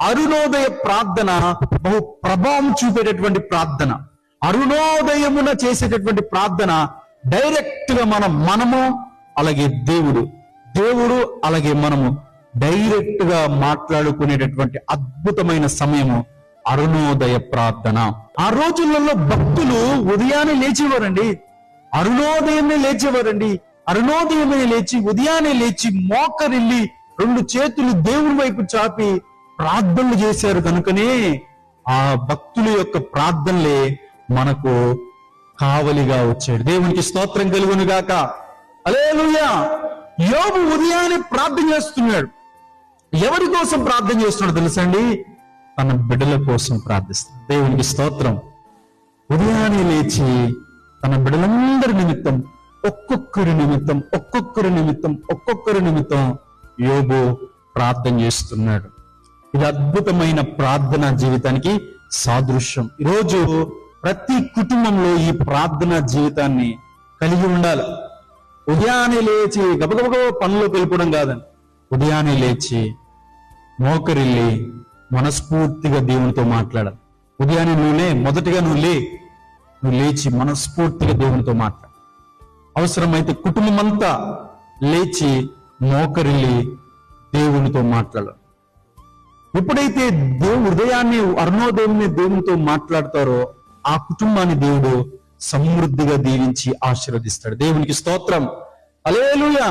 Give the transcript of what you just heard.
అరుణోదయ ప్రార్థన బహు ప్రభావం చూపేటటువంటి ప్రార్థన. అరుణోదయమున చేసేటటువంటి ప్రార్థన డైరెక్ట్ గా మనము అలాగే దేవుడు అలాగే మనము డైరెక్ట్ గా మాట్లాడుకునేటటువంటి అద్భుతమైన సమయము అరుణోదయ ప్రార్థన. ఆ రోజులలో భక్తులు ఉదయాన్నే లేచేవారండి, అరుణోదయమే లేచి ఉదయాన్నే లేచి మోకరిల్లి 2 చేతులు దేవుని వైపు చాపి ప్రార్థనలు చేశారు. కనుకనే ఆ భక్తుల యొక్క ప్రార్థనలే మనకు కావలిగా వచ్చాడు. దేవునికి స్తోత్రం కలుగును గాక. హల్లెలూయా. యోబు ఉదయాన్నే ప్రార్థన చేస్తున్నాడు. ఎవరి కోసం ప్రార్థన చేస్తున్నాడు తెలుసండి? తన బిడ్డల కోసం ప్రార్థిస్తాడు. దేవునికి స్తోత్రం. ఉదయాన్నే లేచి తన బిడ్డలందరి నిమిత్తం ఒక్కొక్కరి నిమిత్తం యోబు ప్రార్థన చేస్తున్నాడు. ఇది అద్భుతమైన ప్రార్థనా జీవితానికి సాదృశ్యం. ఈరోజు ప్రతి కుటుంబంలో ఈ ప్రార్థనా జీవితాన్ని కలిగి ఉండాలి. ఉదయాన్నే లేచి గబగబ పనులకు వెళ్ళిపోవడం కాదండి. ఉదయాన్నే లేచి మోకరిల్లి మనస్ఫూర్తిగా దేవునితో మాట్లాడాలి. ఉదయాన్నే మొదటిగా నువ్వు లేచి మనస్ఫూర్తిగా దేవునితో మాట్లాడు. అవసరమైతే కుటుంబం అంతా లేచి మోకరిల్లి దేవునితో మాట్లాడాలి. ఎప్పుడైతే ఉదయాన్నే అరుణోదయాన్ని దేవునితో మాట్లాడతారో ఆ కుటుంబాన్ని దేవుడు సమృద్ధిగా దీవించి ఆశీర్వదిస్తాడు. దేవునికి స్తోత్రం. హల్లెలూయా.